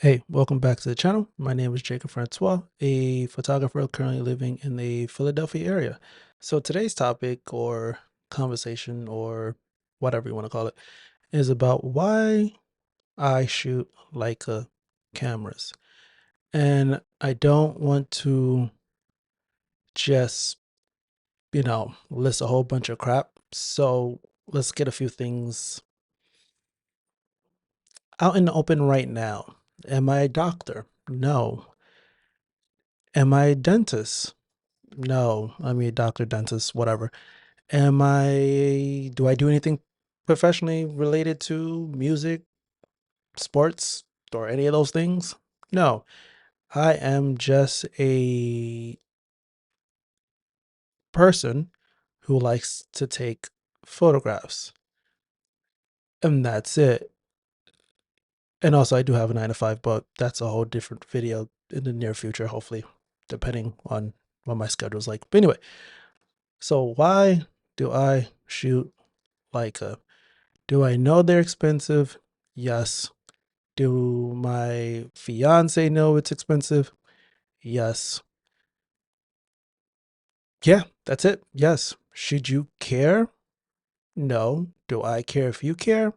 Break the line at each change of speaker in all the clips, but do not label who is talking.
Hey, welcome back to the channel. My name is Jacob Francois, a photographer currently living in the Philadelphia area. So today's topic or conversation or whatever you want to call it is about why I shoot Leica cameras. And I don't want to just, list a whole bunch of crap. So let's get a few things out in the open right now. Am I a doctor? No. Am I a dentist? No, I mean doctor, dentist, whatever. Do I do anything professionally related to music, sports, or any of those things? No, I am just a person who likes to take photographs, and that's it. And also, I do have a 9 to 5, but that's a whole different video in the near future, hopefully, depending on what my schedule's like. But anyway, so why do I shoot Leica? Do I know they're expensive? Yes. Do my fiance know it's expensive? Yes. Yeah, that's it. Yes. Should you care? No. Do I care if you care?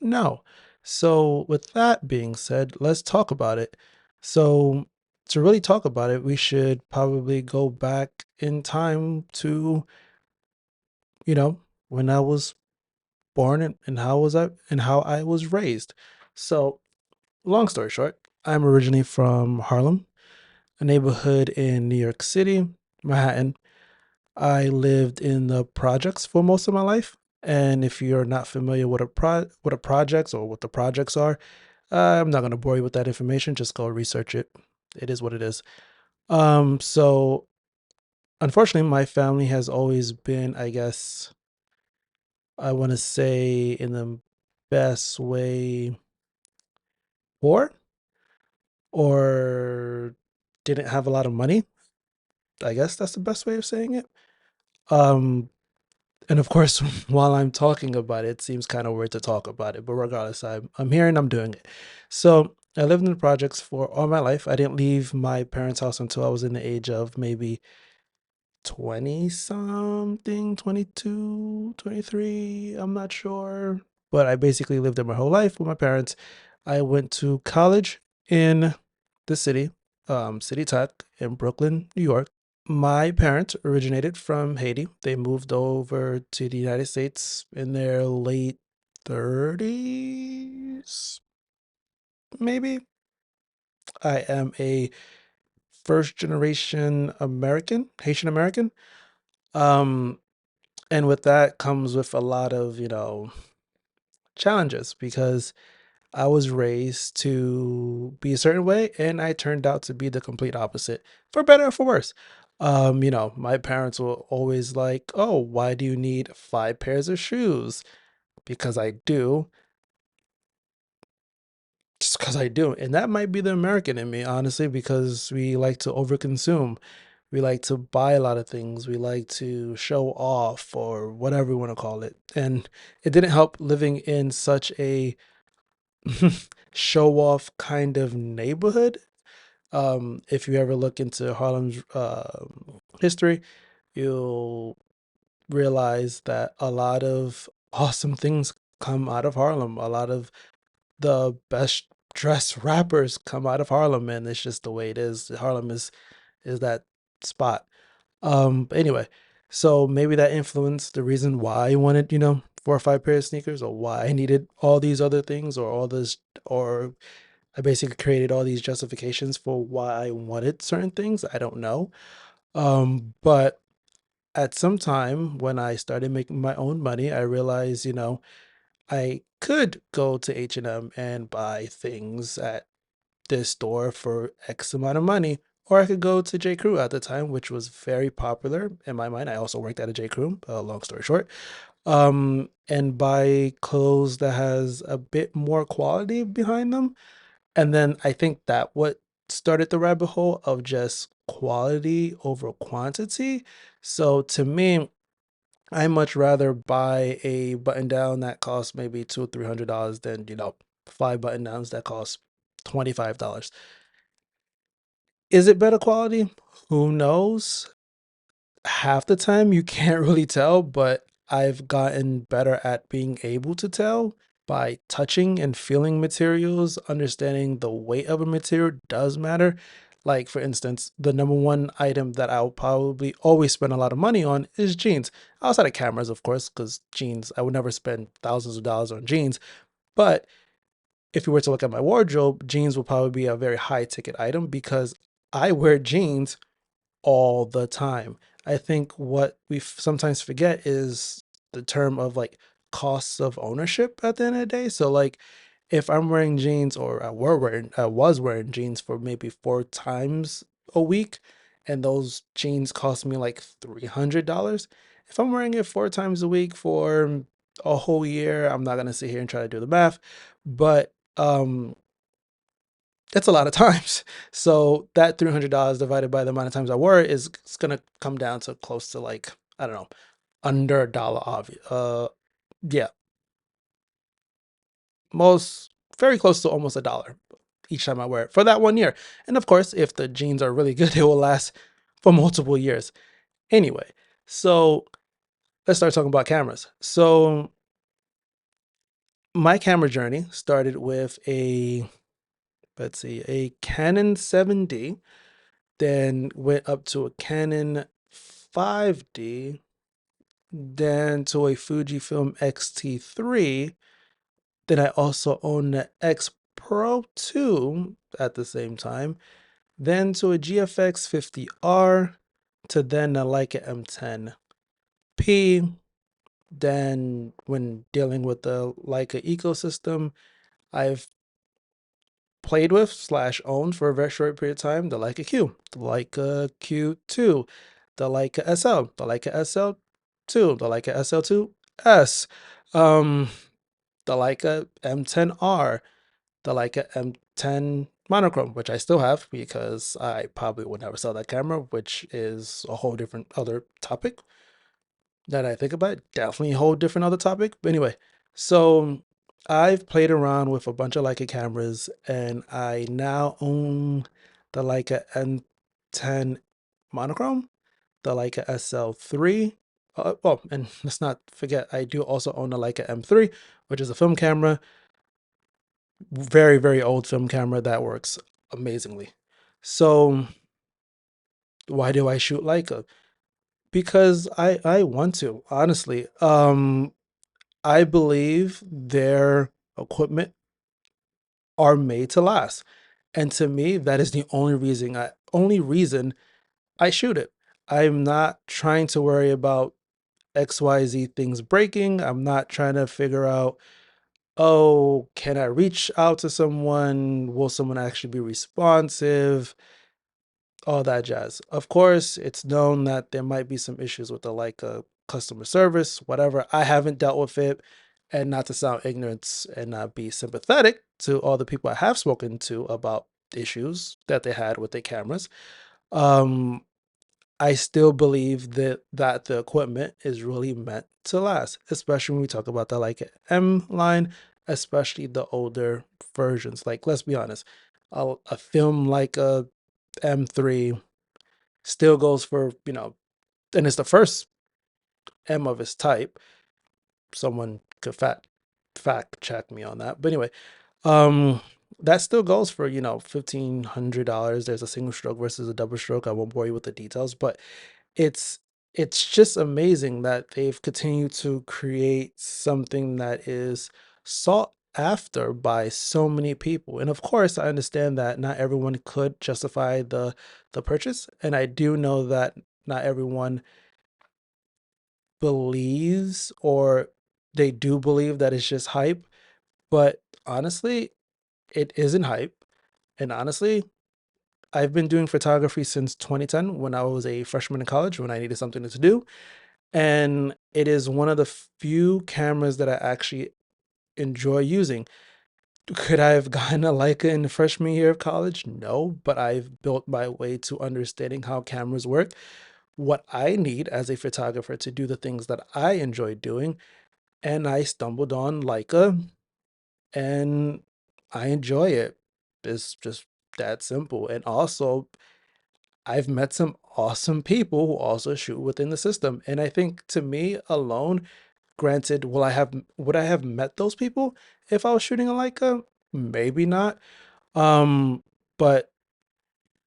No. So, with that being said, let's talk about it. So, to really talk about it, we should probably go back in time to, you know, when I was born and how I was raised. So, long story short, I'm originally from Harlem, a neighborhood in New York City, Manhattan. I lived in the projects for most of my life. And if you're not familiar with a projects or what the projects are, I'm not gonna bore you with that information. Just go research it. It is what it is. So unfortunately, my family has always been, I guess, I want to say in the best way, poor or didn't have a lot of money. I guess that's the best way of saying it. Um, and of course, while I'm talking about it, it seems kind of weird to talk about it, but regardless, I'm here and I'm doing it. So I lived in the projects for all my life. I didn't leave my parents' house until I was in the age of maybe 20 something, 22, 23. I'm not sure. But I basically lived there my whole life with my parents. I went to college in the city, City Tech in Brooklyn, New York. My parents originated from Haiti. They moved over to the United States in their late 30s, maybe. I am a first generation American, Haitian American. Um, and with that comes with a lot of, challenges because I was raised to be a certain way and I turned out to be the complete opposite, for better or for worse. My parents were always like, "Oh, why do you need 5 pairs of shoes?" Because I do, just because I do. And that might be the American in me, honestly, because we like to overconsume. We like to buy a lot of things. We like to show off or whatever we want to call it. And it didn't help living in such a show off kind of neighborhood. If you ever look into Harlem's history, you'll realize that a lot of awesome things come out of Harlem. A lot of the best dressed rappers come out of Harlem, and it's just the way it is. Harlem is that spot. But anyway, so maybe that influenced the reason why I wanted, 4 or 5 pairs of sneakers, or why I needed all these other things, or all this, or I basically created all these justifications for why I wanted certain things. I don't know. But at some time when I started making my own money, I realized, I could go to H&M and buy things at this store for X amount of money, or I could go to J. Crew at the time, which was very popular in my mind. I also worked at a J. Crew, long story short, and buy clothes that has a bit more quality behind them. And then I think that what started the rabbit hole of just quality over quantity. So to me, I much rather buy a button down that costs maybe $200 or $300 than, 5 button downs that cost $25. Is it better quality? Who knows? Half the time you can't really tell, but I've gotten better at being able to tell by touching and feeling materials, understanding the weight of a material does matter. Like, for instance, the number one item that I'll probably always spend a lot of money on is jeans. Outside of cameras, of course, because jeans, I would never spend thousands of dollars on jeans. But if you were to look at my wardrobe, jeans will probably be a very high ticket item because I wear jeans all the time. I think what we sometimes forget is the term of like costs of ownership at the end of the day. So like if I'm wearing jeans or I was wearing jeans for maybe 4 times a week and those jeans cost me like $300. If I'm wearing it 4 times a week for a whole year, I'm not gonna sit here and try to do the math, but that's a lot of times. So that $300 divided by the amount of times I wore it is it's gonna come down to close to like, I don't know, under a dollar obvious. Yeah, most very close to almost a dollar each time I wear it for that 1 year. And of course, if the jeans are really good, it will last for multiple years. Anyway, so let's start talking about cameras. So my camera journey started with a, let's see, a Canon 7D, then went up to a Canon 5D, then to a Fujifilm X-T3. Then I also own the X Pro 2 at the same time, then to a GFX 50R, to then a Leica M10P. Then when dealing with the Leica ecosystem, I've played with slash owned for a very short period of time the Leica Q, the Leica Q2, the Leica SL, the Leica SL2, the Leica SL2S, um, the Leica M10R, the Leica M10 monochrome, which I still have because I probably would never sell that camera, which is a whole different other topic that I think about. Definitely a whole different other topic. But anyway, so I've played around with a bunch of Leica cameras and I now own the Leica M10 monochrome, the Leica SL3. Oh, and let's not forget, I do also own the Leica M3, which is a film camera, very, very old film camera that works amazingly. So why do I shoot Leica? Because I want to, honestly. I believe their equipment are made to last. And to me, that is the only reason I shoot it. I'm not trying to worry about XYZ things breaking. I'm not trying to figure out, oh, can I reach out to someone? Will someone actually be responsive? All that jazz. Of course, it's known that there might be some issues with the like customer service, whatever. I haven't dealt with it, and not to sound ignorant and not be sympathetic to all the people I have spoken to about issues that they had with their cameras. Um, I still believe that the equipment is really meant to last, especially when we talk about the like M line, especially the older versions. Like, let's be honest, a film like a M3 still goes for, and it's the first M of its type. Someone could fact check me on that. But anyway, um, that still goes for, $1,500. There's a single stroke versus a double stroke. I won't bore you with the details, but it's it's just amazing that they've continued to create something that is sought after by so many people. And of course, I understand that not everyone could justify the purchase, and I do know that not everyone believes, or they do believe that it's just hype, but honestly, it isn't hype. And honestly, I've been doing photography since 2010 when I was a freshman in college when I needed something to do. And it is one of the few cameras that I actually enjoy using. Could I have gotten a Leica in the freshman year of college? No, but I've built my way to understanding how cameras work, what I need as a photographer to do the things that I enjoy doing. And I stumbled on Leica and I enjoy it. It's just that simple. And also, I've met some awesome people who also shoot within the system. And I think to me alone, granted, would I have met those people if I was shooting a Leica? Maybe not. Um, but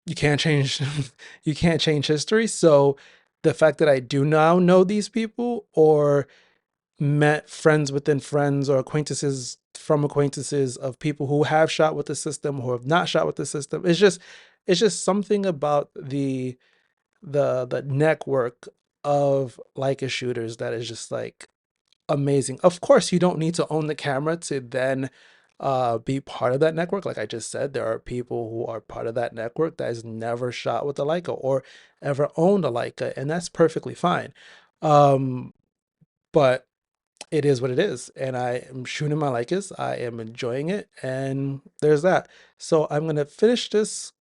you can't change you can't change history. So the fact that I do now know these people or met friends within friends or acquaintances from acquaintances of people who have shot with the system who have not shot with the system, it's just something about the network of Leica shooters that is just like amazing. Of course, you don't need to own the camera to then be part of that network. Like I just said, there are people who are part of that network that has never shot with a Leica or ever owned a Leica, and that's perfectly fine. Um, but it is what it is, and I am shooting my Leicas. I am enjoying it, and there's that. So I'm gonna finish this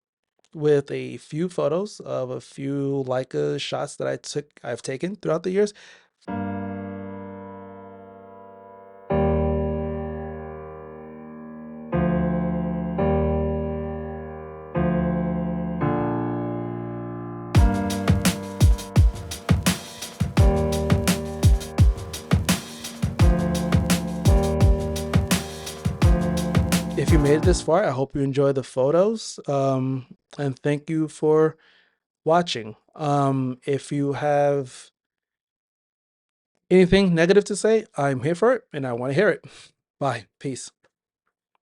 with a few photos of a few Leica shots that I've taken throughout the years. If you made it this far, I hope you enjoy the photos. And thank you for watching. If you have anything negative to say, I'm here for it and I want to hear it. Bye. Peace.